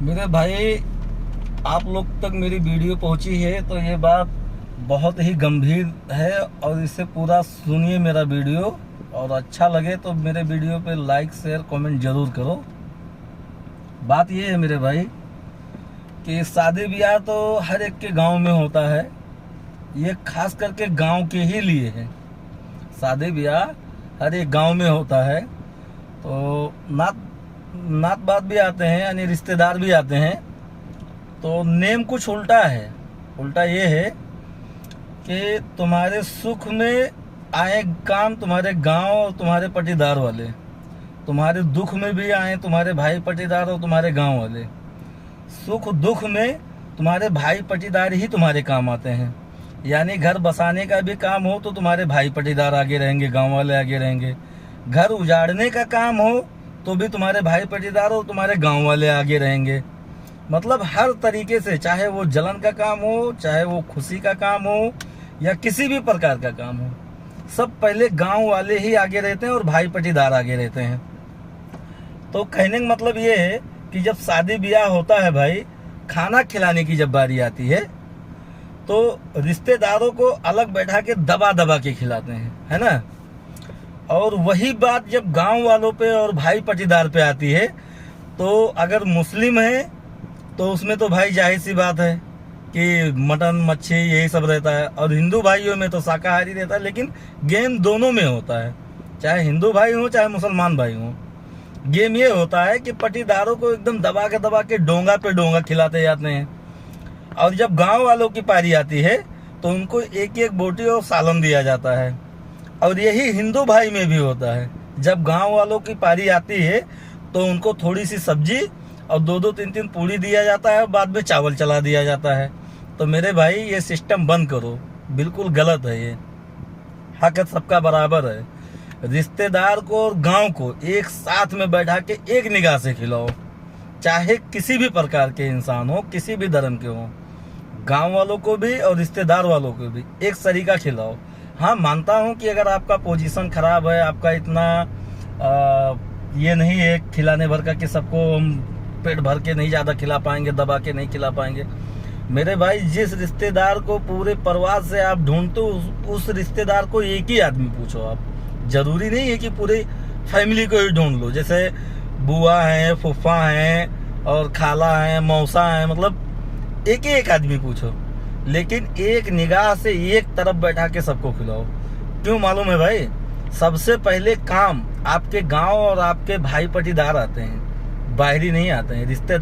मेरे भाई, आप लोग तक मेरी वीडियो पहुंची है तो ये बात बहुत ही गंभीर है और इसे पूरा सुनिए मेरा वीडियो। और अच्छा लगे तो मेरे वीडियो पे लाइक शेयर कमेंट जरूर करो। बात ये है मेरे भाई कि शादी ब्याह तो हर एक के गांव में होता है। ये खास करके गांव के ही लिए है। शादी ब्याह हर एक गांव में होता है। तो नात बात भी आते हैं, यानी रिश्तेदार भी आते हैं। तो नेम कुछ उल्टा है। उल्टा ये है कि तुम्हारे सुख में आए काम तुम्हारे गांव और तुम्हारे पटीदार वाले, तुम्हारे दुख में भी आए तुम्हारे भाई पटीदार और तुम्हारे गांव वाले। सुख दुख में तुम्हारे भाई पटीदार ही तुम्हारे काम आते हैं। यानी घर बसाने का भी काम हो तो तुम्हारे भाई पटीदार आगे रहेंगे, गांव वाले आगे रहेंगे। घर उजाड़ने का काम हो तो भी तुम्हारे भाई पटीदार और तुम्हारे गांव वाले आगे रहेंगे। मतलब हर तरीके से, चाहे वो जलन का काम हो, चाहे वो खुशी का काम हो, या किसी भी प्रकार का काम हो, सब पहले गांव वाले ही आगे रहते हैं और भाई पटीदार आगे रहते हैं। तो कहने का मतलब ये है कि जब शादी ब्याह होता है भाई, खाना खिलाने की जब बारी आती है तो रिश्तेदारों को अलग बैठा के दबा दबा के खिलाते हैं, है ना। और वही बात जब गांव वालों पे और भाई पटीदार पे आती है तो अगर मुस्लिम है तो उसमें तो भाई जाहिर सी बात है कि मटन मच्छी यही सब रहता है। और हिंदू भाइयों में तो शाकाहारी रहता है। लेकिन गेम दोनों में होता है, चाहे हिंदू भाई हो चाहे मुसलमान भाई हो। गेम ये होता है कि पटीदारों को एकदम दबा के डोंगा पे डोंगा खिलाते जाते हैं। और जब गांव वालों की पारी आती है तो उनको एक एक बोटी और सालन दिया जाता है। और यही हिंदू भाई में भी होता है। जब गांव वालों की पारी आती है तो उनको थोड़ी सी सब्जी और दो दो तीन तीन पूरी दिया जाता है और बाद में चावल चला दिया जाता है। तो मेरे भाई, ये सिस्टम बंद करो, बिल्कुल गलत है। ये हक सबका बराबर है। रिश्तेदार को और गांव को एक साथ में बैठा के एक निगाह से खिलाओ, चाहे किसी भी प्रकार के इंसान हो, किसी भी धर्म के हो। गांव वालों को भी और रिश्तेदार वालों को भी एक सरीका खिलाओ। हाँ, मानता हूं कि अगर आपका पोजीशन खराब है, आपका इतना ये नहीं है खिलाने भर का कि सबको हम पेट भर के नहीं ज्यादा खिला पाएंगे, दबा के नहीं खिला पाएंगे। मेरे भाई, जिस रिश्तेदार को पूरे परिवार से आप ढूंढते हो उस रिश्तेदार को एक ही आदमी पूछो आप। जरूरी नहीं है कि पूरी फैमिली को ही ढूंढ लो। जैसे बुआ है, फूफा है और खाला है, मौसा है, मतलब एक ही एक आदमी पूछो। लेकिन एक निगाह से एक तरफ बैठा के सबको खिलाओ। क्यों मालूम है भाई? सबसे पहले काम आपके गांव और आपके भाई पटीदार आते हैं, बाहरी नहीं आते हैं। रिश्ते